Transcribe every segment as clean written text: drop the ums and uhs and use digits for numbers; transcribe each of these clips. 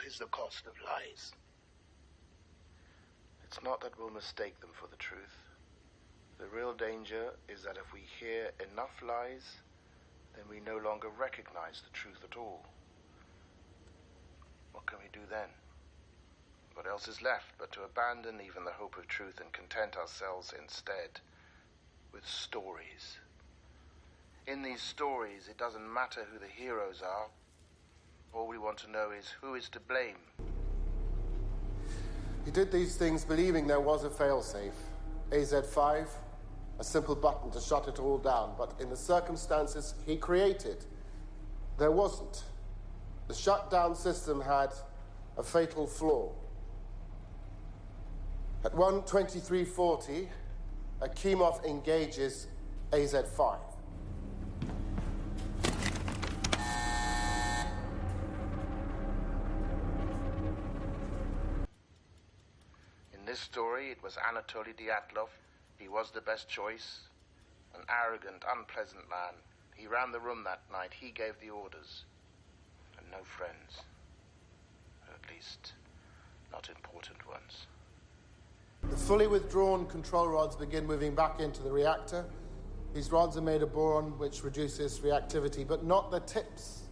What is the cost of lies? It's not that we'll mistake them for the truth. The real danger is that if we hear enough lies, then we no longer recognize the truth at all. What can we do then? What else is left but to abandon even the hope of truth and content ourselves instead with stories? In these stories, it doesn't matter who the heroes are. All we want to know is who is to blame. He did these things believing there was a failsafe. AZ-5, a simple button to shut it all down. But in the circumstances he created, there wasn't. The shutdown system had a fatal flaw. At 1:23:40, Akimov engages AZ-5. In this story, it was Anatoly Dyatlov. He was the best choice. An arrogant, unpleasant man. He ran the room that night. He gave the orders. And no friends. Or at least, not important ones. The fully withdrawn control rods begin moving back into the reactor. These rods are made of boron, which reduces reactivity, but not the tips.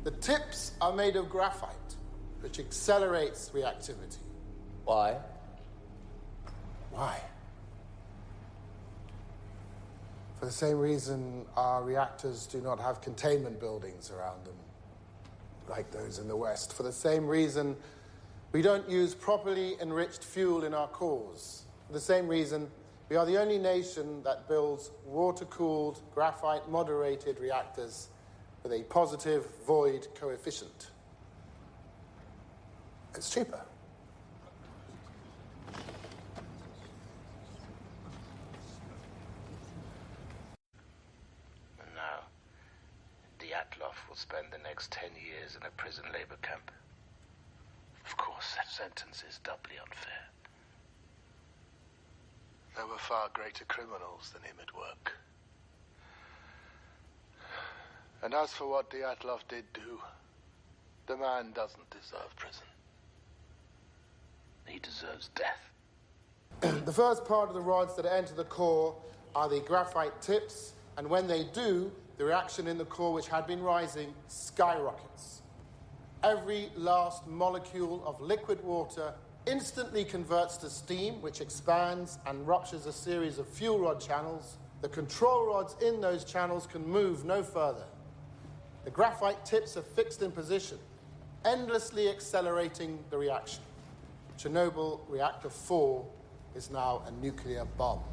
The tips are made of graphite, which accelerates reactivity. Why? Why? For the same reason our reactors do not have containment buildings around them, like those in the West. For the same reason we don't use properly enriched fuel in our cores. For the same reason we are the only nation that builds water-cooled, graphite-moderated reactors with a positive void coefficient. It's cheaper. And now, Dyatlov will spend the next 10 years in a prison labor camp. Of course, that sentence is doubly unfair. There were far greater criminals than him at work. And as for what Dyatlov did do, the man doesn't deserve prison. He deserves death. The first part of the rods that enter the core are the graphite tips, and when they do, the reaction in the core, which had been rising, skyrockets. Every last molecule of liquid water instantly converts to steam, which expands and ruptures a series of fuel rod channels. The control rods in those channels can move no further. The graphite tips are fixed in position, endlessly accelerating the reaction. Chernobyl Reactor 4 is now a nuclear bomb.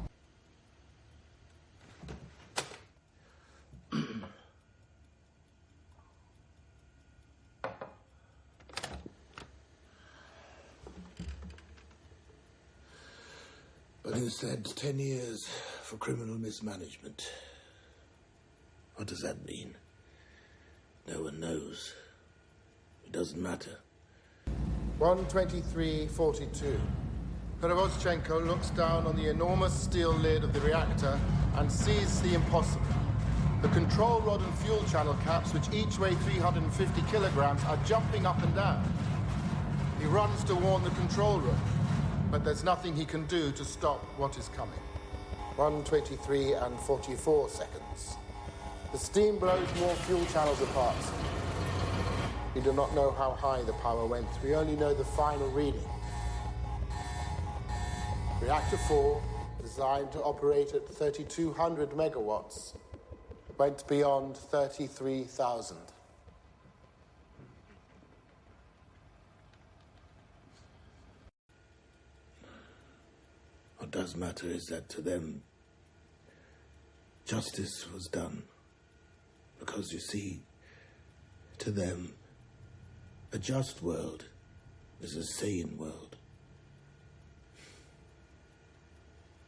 But you said 10 years for criminal mismanagement. What does that mean? No one knows. It doesn't matter. 1:23:42. Perevoschenko looks down on the enormous steel lid of the reactor and sees the impossible. The control rod and fuel channel caps, which each weigh 350 kilograms, are jumping up and down. He runs to warn the control room, but there's nothing he can do to stop what is coming. 1:23:44. The steam blows more fuel channels apart. We do not know how high the power went. We only know the final reading. Reactor 4, designed to operate at 3,200 megawatts, went beyond 33,000. What does matter is that to them, justice was done. Because you see, to them, a just world is a sane world.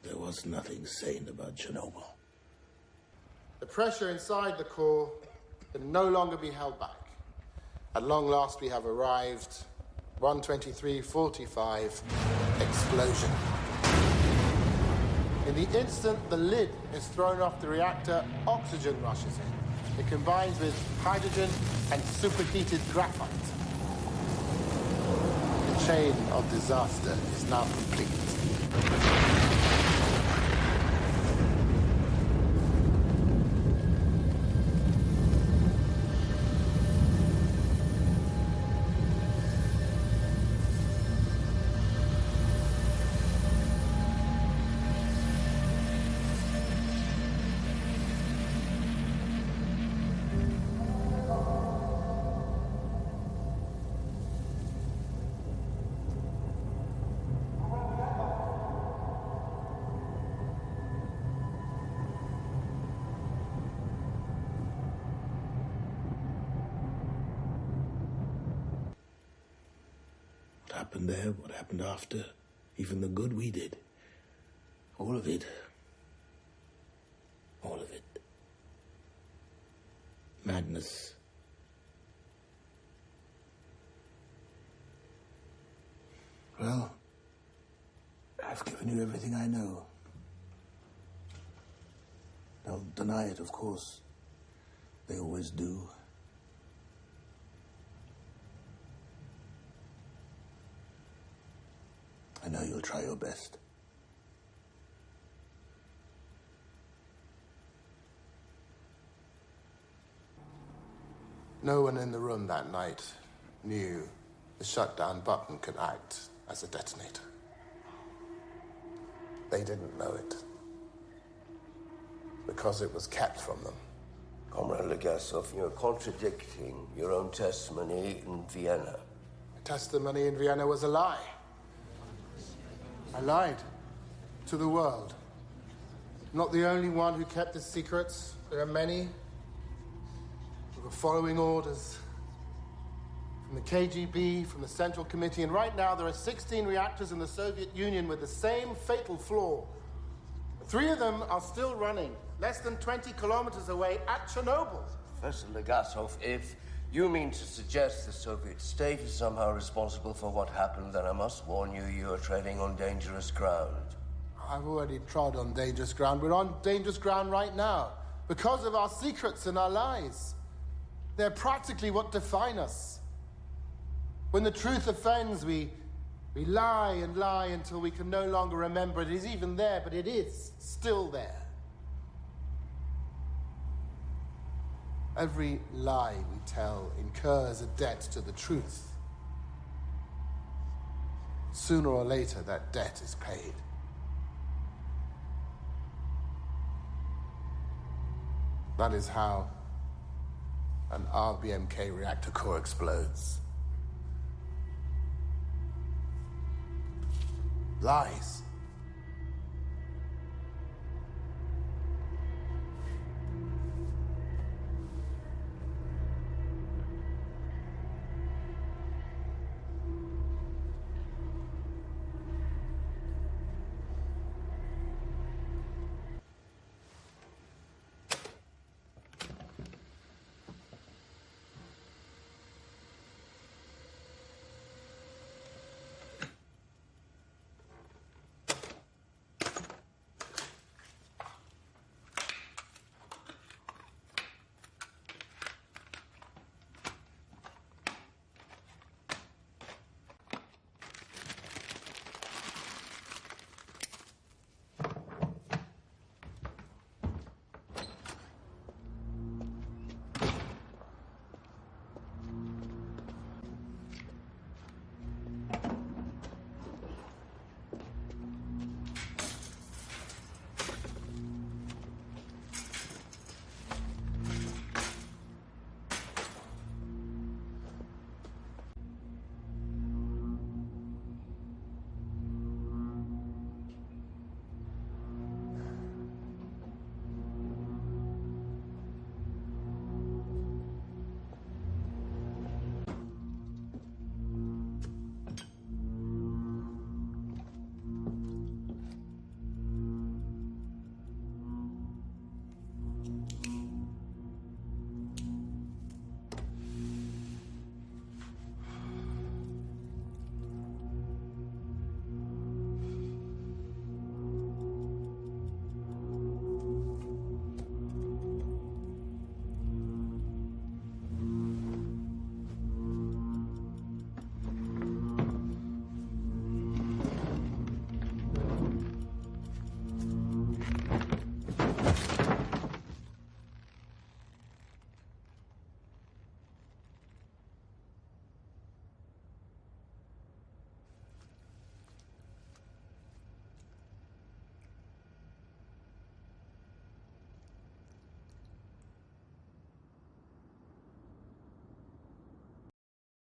There was nothing sane about Chernobyl. The pressure inside the core can no longer be held back. At long last, we have arrived. 1:23:45, explosion. In the instant the lid is thrown off the reactor, oxygen rushes in. It combines with hydrogen and superheated graphite. chain of disaster is now complete. What happened there, what happened after, even the good we did. All of it. All of it. Madness. Well, I've given you everything I know. They'll deny it, of course. They always do. I know you'll try your best. No one in the room that night knew the shutdown button could act as a detonator. They didn't know it because it was kept from them. Comrade Legasov, you're contradicting your own testimony in Vienna. The testimony in Vienna was a lie. I lied to the world. I'm not the only one who kept the secrets. There are many who were following orders from the KGB, from the Central Committee, and right now there are 16 reactors in the Soviet Union with the same fatal flaw. 3 of them are still running, less than 20 kilometers away at Chernobyl. Professor Legasov, if you mean to suggest the Soviet state is somehow responsible for what happened, then I must warn you, you are treading on dangerous ground. I've already trod on dangerous ground. We're on dangerous ground right now because of our secrets and our lies. They're practically what define us. When the truth offends, we lie and lie until we can no longer remember it is even there, but it is still there. Every lie we tell incurs a debt to the truth. Sooner or later, that debt is paid. That is how an RBMK reactor core explodes. Lies.